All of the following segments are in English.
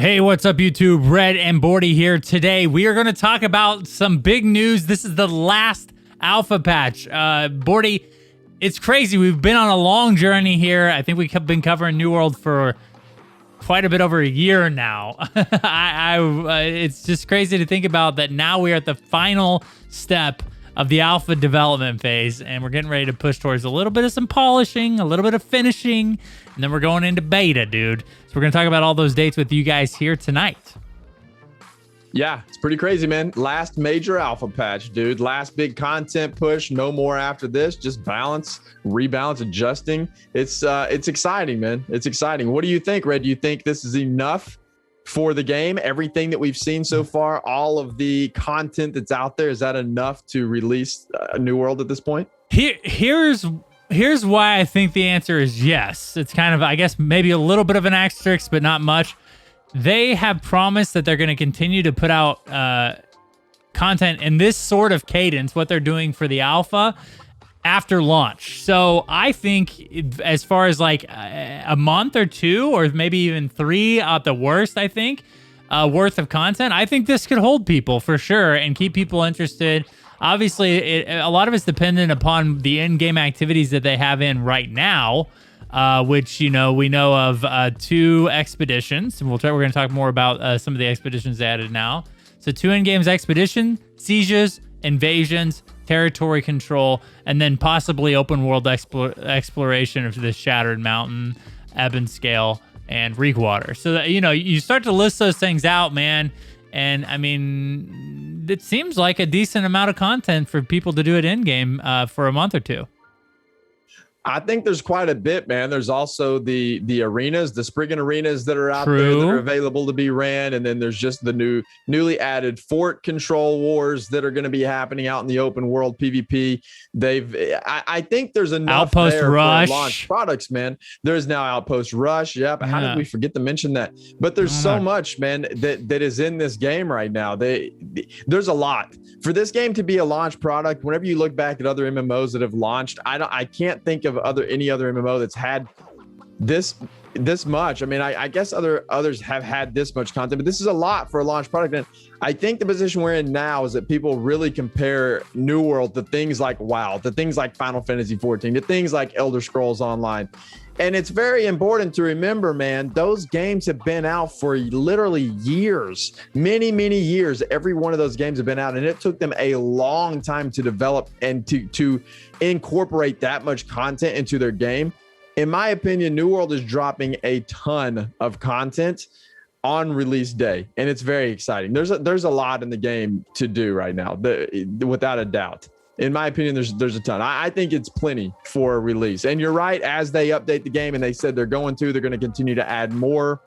Hey, what's up, YouTube? Red and Bordy here. Today, we are going to talk about some big news. This is the last alpha patch. Bordy, it's crazy. We've been on a long journey here. I think we've been covering New World for quite a bit over a year now. It's just crazy to think about that now we are at the final step of the alpha development phase, and we're getting ready to push towards a little bit of some polishing, a little bit of finishing, and then we're going into beta, dude. So we're going to talk about all those dates with you guys here tonight. Yeah, it's pretty crazy, man. Last major alpha patch, dude. Last big content push. No more after this. Just balance, rebalance, adjusting. It's exciting, man. It's exciting. What do you think, Red? Do you think this is enough for the game? Everything that we've seen so far, all of the content that's out there, is that enough to release a New World at this point? Here's why I think the answer is yes. It's kind of, I guess, maybe a little bit of an asterisk, but not much. They have promised that they're going to continue to put out content in this sort of cadence, what they're doing for the alpha, after launch. So I think as far as like a month or two, or maybe even 3 at the worst, I think, worth of content, I think this could hold people for sure and keep people interested. Obviously, a lot of it's dependent upon the in-game activities that they have in right now, which, you know, we know of 2 expeditions. And we're going to talk more about some of the expeditions added now. So 2 in-games expedition, sieges, invasions, territory control, and then possibly open world exploration of the Shattered Mountain, Ebon Scale, and Reekwater. So that, you know, you start to list those things out, man. And I mean, it seems like a decent amount of content for people to do it in game for a month or 2. I think there's quite a bit, man. There's also the arenas, the Spriggan arenas that are out there that are available to be ran. And then there's just the newly added fort control wars that are going to be happening out in the open world PvP. I think there's enough Outpost there Rush. for launch products, man. There's now Outpost Rush. Yep. How did we forget to mention that? But there's so much, man, that is in this game right now. There's a lot. For this game to be a launch product, whenever you look back at other MMOs that have launched, I can't think of any other MMO that's had this much. I mean, I guess others have had this much content, but this is a lot for a launch product. And I think the position we're in now is that people really compare New World to things like WoW, to things like Final Fantasy 14, to things like Elder Scrolls Online. And it's very important to remember, man, those games have been out for literally years, many, many years. Every one of those games have been out, and it took them a long time to develop and to incorporate that much content into their game. In my opinion, New World is dropping a ton of content on release day, and it's very exciting. There's a lot in the game to do right now, without a doubt. In my opinion, there's a ton. I think it's plenty for a release. And you're right, as they update the game, and they said they're going to continue to add more.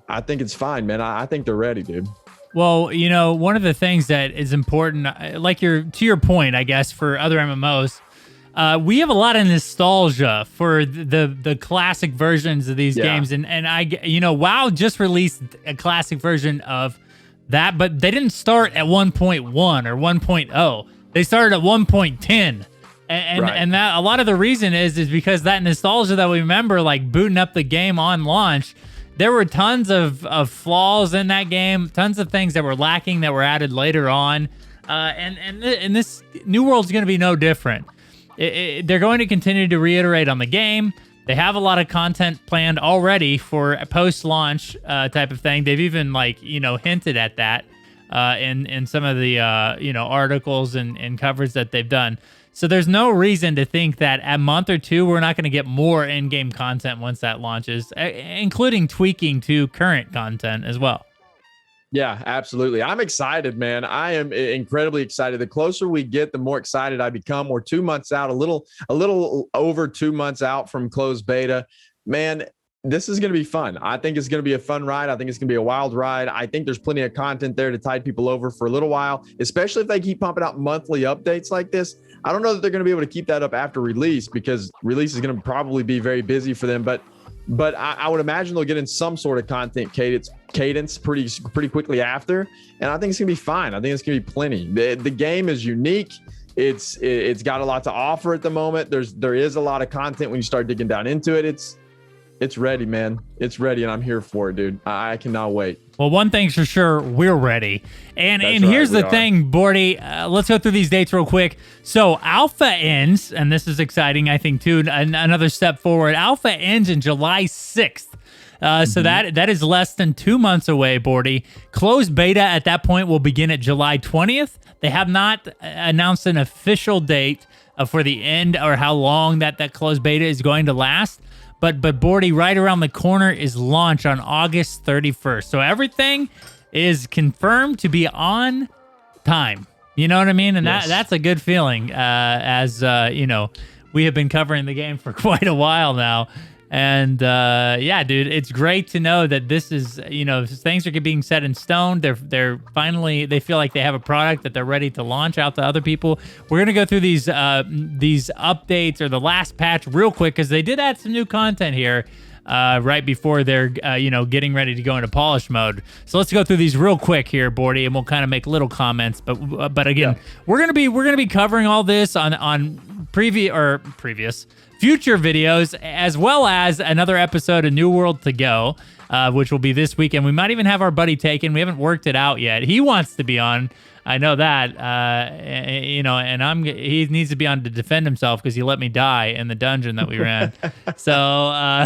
I think it's fine, man. I think they're ready, dude. Well, you know, one of the things that is important, like to your point, I guess, for other MMOs, we have a lot of nostalgia for the classic versions of these games. And WoW just released a classic version of that, but they didn't start at 1.1 or 1.0. They started at 1.10. And that a lot of the reason is because that nostalgia that we remember, like booting up the game on launch, there were tons of flaws in that game, tons of things that were lacking that were added later on. And this New World's going to be no different. They're going to continue to reiterate on the game. They have a lot of content planned already for a post-launch type of thing. They've even hinted at that in some of the articles and covers that they've done. So there's no reason to think that a month or 2 we're not going to get more in-game content once that launches, including tweaking to current content as well. Yeah, absolutely. I'm excited, man. I am incredibly excited. The closer we get, the more excited I become. We're 2 months out, a little over 2 months out from closed beta. Man, this is going to be fun. I think it's going to be a fun ride. I think it's going to be a wild ride. I think there's plenty of content there to tide people over for a little while, especially if they keep pumping out monthly updates like this. I don't know that they're going to be able to keep that up after release, because release is going to probably be very busy for them. But I would imagine they'll get in some sort of content cadence pretty quickly after. And I think it's going to be fine. I think it's going to be plenty. The game is unique. It's got a lot to offer at the moment. There is a lot of content when you start digging down into it. It's ready, man. It's ready, and I'm here for it, dude. I cannot wait. Well, one thing's for sure, we're ready. And That's here's right, the thing, Bordy. Let's go through these dates real quick. So Alpha ends, and this is exciting, I think, too. Another step forward. Alpha ends in July 6th. So that is less than 2 months away, Bordy. Closed beta at that point will begin at July 20th. They have not announced an official date for the end or how long that closed beta is going to last. But Bordy, right around the corner is launch on August 31st. So everything is confirmed to be on time. You know what I mean? And yes. that's a good feeling, as you know, we have been covering the game for quite a while now. And yeah, dude, it's great to know that this is, you know, things are being set in stone. They're finally, they feel like they have a product that they're ready to launch out to other people. We're gonna go through these updates or the last patch real quick because they did add some new content here right before they're you know, getting ready to go into polish mode. So let's go through these real quick here, Bordy, and we'll kind of make little comments. But again, we're gonna be covering all this on previous future videos, as well as another episode of New World to Go, which will be this weekend. We might even have our buddy Taken. We haven't worked it out yet. He wants to be on. I know that, you know, and he needs to be on to defend himself because he let me die in the dungeon that we ran. So,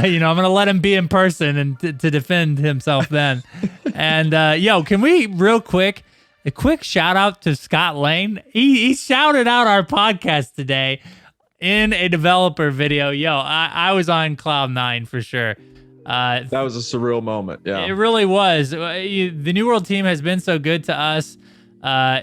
you know, I'm going to let him be in person and to defend himself then. And, yo, can we real quick, a quick shout out to Scott Lane. He shouted out our podcast today in a developer video. Yo, I was on cloud 9 for sure. That was a surreal moment. Yeah, it really was. The New World team has been so good to us,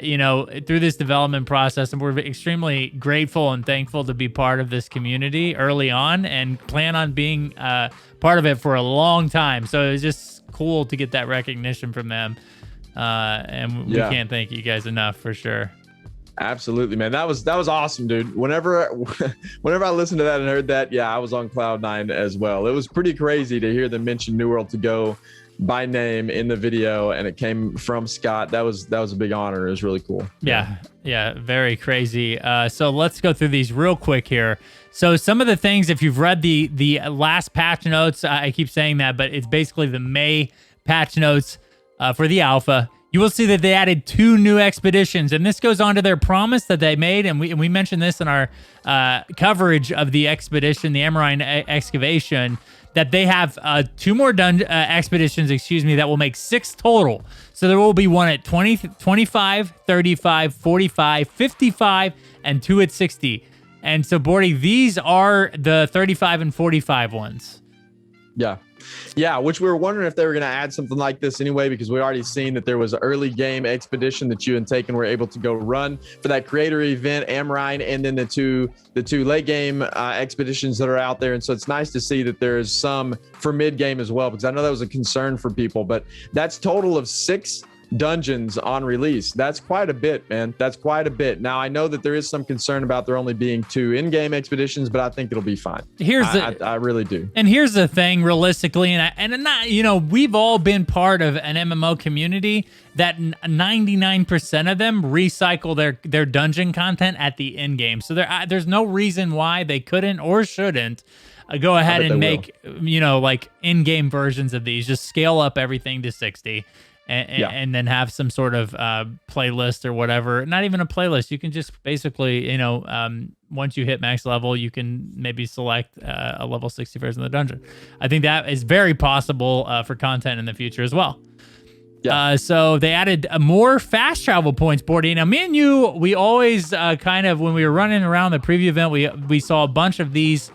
you know, through this development process, and we're extremely grateful and thankful to be part of this community early on, and plan on being part of it for a long time. So it was just cool to get that recognition from them, and we can't thank you guys enough for sure. Absolutely, man. That was awesome, dude. Whenever I listened to that and heard that, yeah, I was on cloud 9 as well. It was pretty crazy to hear them mention New World to Go by name in the video, and it came from Scott. That was a big honor. It was really cool. Yeah, very crazy. So let's go through these real quick here. So some of the things, if you've read the last patch notes, I keep saying that, but it's basically the May patch notes for the alpha. You will see that they added 2 new expeditions, and this goes on to their promise that they made, and we mentioned this in our coverage of the expedition, the Amarine excavation, that they have 2 more expeditions, that will make 6 total. So there will be one at 20, 25, 35, 45, 55, and 2 at 60. And so, Bordy, these are the 35 and 45 ones. Yeah, which we were wondering if they were going to add something like this anyway, because we already seen that there was an early game expedition that you and Taken were able to go run for that creator event, Amarine, and then the two late game expeditions that are out there. And so it's nice to see that there's some for mid game as well, because I know that was a concern for people, but that's total of 6 dungeons on release. That's quite a bit, man. That's quite a bit. Now, I know that there is some concern about there only being 2 in-game expeditions, but I think it'll be fine. I really do. And here's the thing, realistically, and not, you know, we've all been part of an MMO community that 99% of them recycle their dungeon content at the end game. So there's no reason why they couldn't or shouldn't go ahead and make, you know, like in-game versions of these. Just scale up everything to 60. And then have some sort of playlist or whatever. Not even a playlist. You can just basically, you know, once you hit max level, you can maybe select a level 60 version of the dungeon. I think that is very possible for content in the future as well. Yeah. So they added more fast travel points, Bordy. Now, me and you, we always kind of, when we were running around the preview event, we saw a bunch of these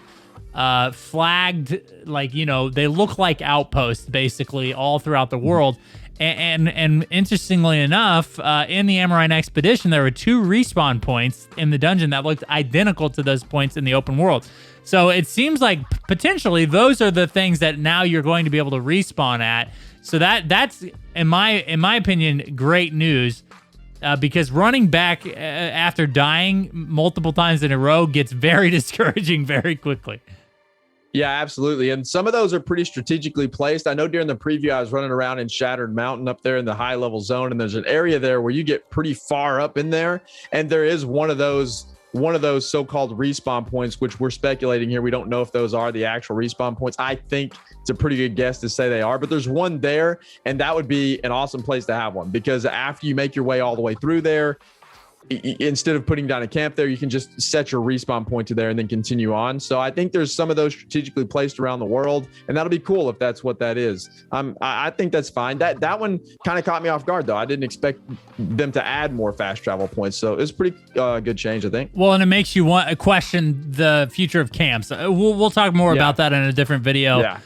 flagged, like, you know, they look like outposts basically all throughout the world. And interestingly enough, in the Amarine expedition, there were 2 respawn points in the dungeon that looked identical to those points in the open world. So it seems like potentially those are the things that now you're going to be able to respawn at. So that's in my opinion great news, because running back after dying multiple times in a row gets very discouraging very quickly. Yeah, absolutely. And some of those are pretty strategically placed. I know during the preview, I was running around in Shattered Mountain up there in the high level zone, and there's an area there where you get pretty far up in there. And there is one of those one of those so-called respawn points, which we're speculating here. We don't know if those are the actual respawn points. I think it's a pretty good guess to say they are, but there's one there, and that would be an awesome place to have one, because after you make your way all the way through there, instead of putting down a camp there, you can just set your respawn point to there and then continue on. So I think there's some of those strategically placed around the world, and that'll be cool if that's what that is. I think that's fine. That one kind of caught me off guard, though. I didn't expect them to add more fast travel points, so it's pretty good change, I think. Well, and it makes you want to question the future of camps. We'll talk more about that in a different video. Yeah.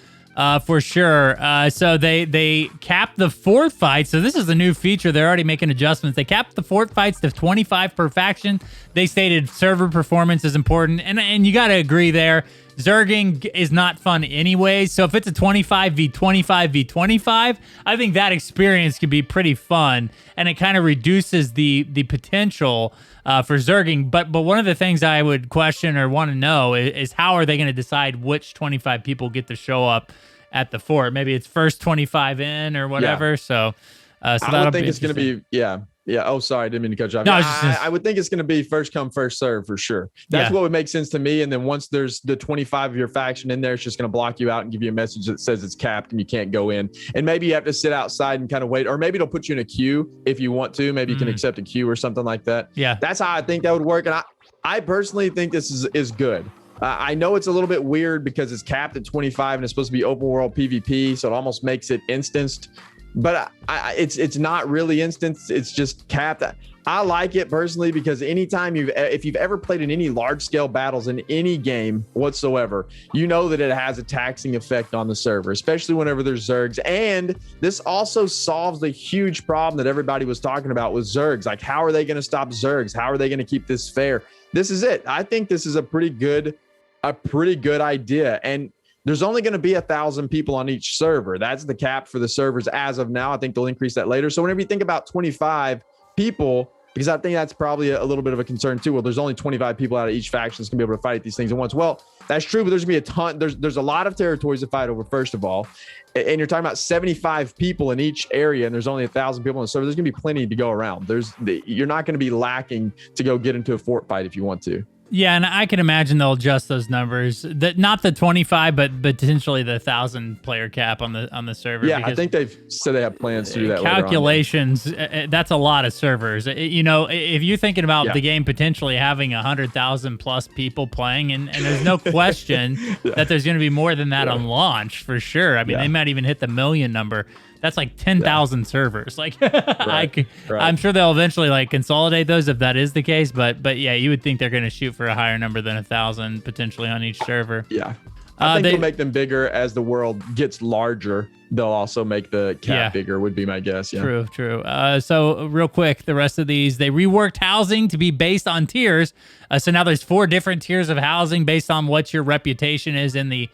For sure. So they capped the fort fight. So this is a new feature. They're already making adjustments. They capped the fort fights to 25 per faction. They stated server performance is important. And you got to agree there. Zerging is not fun anyway. So if it's a 25v25v25, I think that experience could be pretty fun. And it kind of reduces the potential for Zerging. But one of the things I would question or want to know is how are they going to decide which 25 people get to show up at the fort? Maybe it's first 25 in or whatever. Yeah. So I would think it's going to be, yeah. Oh, sorry. I didn't mean to cut you off. No, I would think it's going to be first come, first serve for sure. That's what would make sense to me. And then once there's the 25 of your faction in there, it's just going to block you out and give you a message that says it's capped and you can't go in. And maybe you have to sit outside and kind of wait, or maybe it'll put you in a queue if you want to. Maybe you can accept a queue or something like that. Yeah. That's how I think that would work. And I personally think this is good. I know it's a little bit weird because it's capped at 25 and it's supposed to be open world PvP. So it almost makes it instanced. But it's not really instance. It's just capped. I like it personally because anytime if you've ever played in any large scale battles in any game whatsoever, you know that it has a taxing effect on the server, especially whenever there's Zergs. And this also solves the huge problem that everybody was talking about with Zergs. Like, how are they going to stop Zergs? How are they going to keep this fair? This is it. I think this is a pretty good idea. And there's only going to be 1,000 people on each server. That's the cap for the servers as of now. I think they'll increase that later. So whenever you think about 25 people, because I think that's probably a little bit of a concern too. Well, there's only 25 people out of each faction that's going to be able to fight these things at once. Well, that's true, but there's going to be a ton. There's a lot of territories to fight over, first of all. And you're talking about 75 people in each area, and there's only 1,000 people on the server. There's going to be plenty to go around. You're not going to be lacking to go get into a fort fight if you want to. Yeah, and I can imagine they'll adjust those numbers. That not the 25, but potentially the 1,000 player cap on the server. Yeah, I think they've said they have plans to do that. Calculations. That's a lot of servers. If you're thinking about the game potentially having 100,000 plus people playing, and there's no question that there's going to be more than that on launch for sure. I mean, they might even hit the million number. That's like 10,000 servers. Like, I'm sure they'll eventually consolidate those if that is the case. But yeah, you would think they're going to shoot for a higher number than 1,000 potentially on each server. Yeah, I think they'll make them bigger as the world gets larger. They'll also make the cap bigger. Would be my guess. Yeah. True. So real quick, the rest of these, they reworked housing to be based on tiers. So now there's 4 different tiers of housing based on what your reputation is in the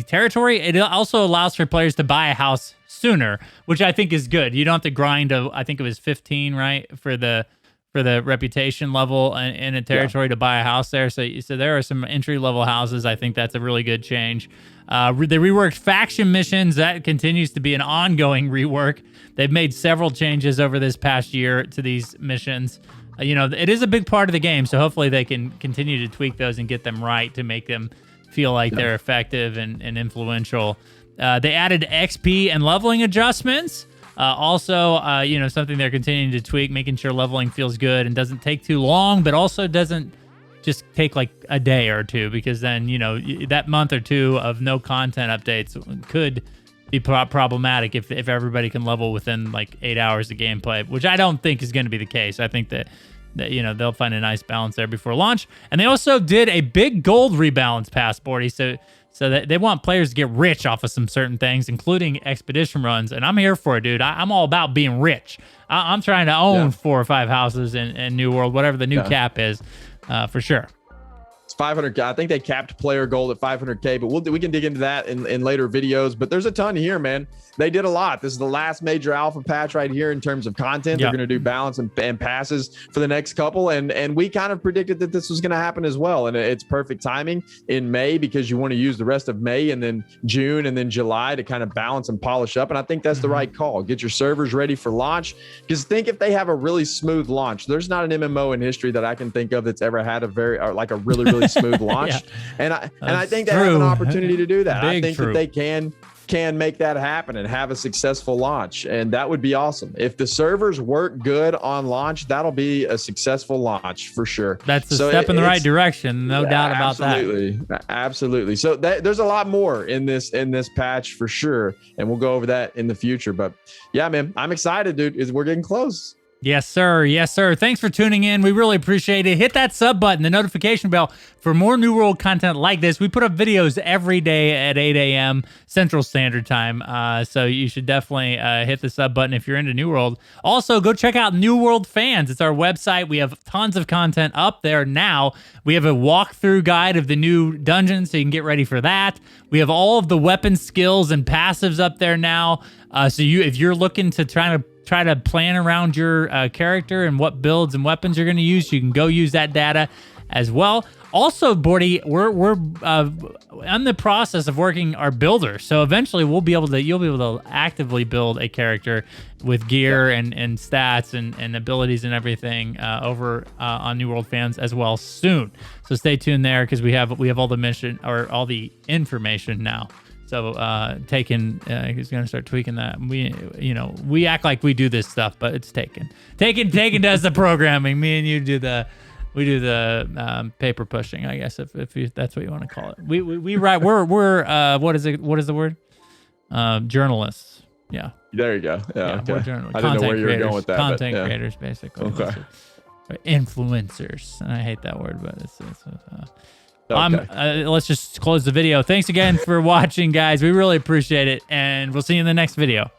territory. It also allows for players to buy a house sooner, which I think is good. You don't have to grind I think it was 15, right, for the reputation level in a territory to buy a house there. So there are some entry level houses. I think that's a really good change. They reworked faction missions. That continues to be an ongoing rework. They've made several changes over this past year to these missions. It is a big part of the game, so hopefully they can continue to tweak those and get them right to make them feel like they're effective and influential. They added XP and leveling adjustments. Also, something they're continuing to tweak, making sure leveling feels good and doesn't take too long, but also doesn't just take like a day or two, because then, that month or two of no content updates could be problematic if everybody can level within like 8 hours of gameplay, which I don't think is going to be the case. I think that they'll find a nice balance there before launch. And they also did a big gold rebalance passport. So that they want players to get rich off of some certain things, including expedition runs. And I'm here for it, dude. I'm all about being rich. I'm trying to own 4 or 5 houses in New World, whatever the new cap is, for sure. It's 500K. I think they capped player gold at 500K, but we can dig into that in later videos. But there's a ton here, man. They did a lot. This is the last major alpha patch right here in terms of content. They're going to do balance and passes for the next couple. And we kind of predicted that this was going to happen as well. And it's perfect timing in May because you want to use the rest of May and then June and then July to kind of balance and polish up. And I think that's the right call. Get your servers ready for launch. Because think if they have a really smooth launch, there's not an MMO in history that I can think of that's ever had a really smooth launch. And I think they have an opportunity to do that. I think that they can make that happen and have a successful launch, and that would be awesome. If the servers work good on launch, that'll be a successful launch for sure. That's a step in the right direction, no doubt about that. Absolutely. So there's a lot more in this patch for sure, and we'll go over that in the future. But yeah, man, I'm excited, dude. We're getting close. Yes, sir. Yes, sir. Thanks for tuning in. We really appreciate it. Hit that sub button, the notification bell for more New World content like this. We put up videos every day at 8 a.m. Central Standard Time. So you should definitely hit the sub button if you're into New World. Also, go check out New World Fans. It's our website. We have tons of content up there now. We have a walkthrough guide of the new dungeon, so you can get ready for that. We have all of the weapon skills and passives up there now. So if you're looking to try to plan around your character and what builds and weapons you're going to use, you can go use that data as well. Also, Bordy, we're in the process of working our builder, so eventually you'll be able to actively build a character with gear and stats and abilities and everything over on New World Fans as well soon. So stay tuned there because we have all the information now. So he's gonna start tweaking that. We act like we do this stuff, but it's Taken does the programming. Me and you do the paper pushing, I guess, if that's what you want to call it. We write. We're what is the word? Journalists. Yeah. There you go. Yeah. Okay. We're journalists. I didn't know where you were going with that. Content creators, basically. Okay. Influencers, and I hate that word, but it's okay. Let's just close the video. Thanks again for watching, guys. We really appreciate it, and we'll see you in the next video.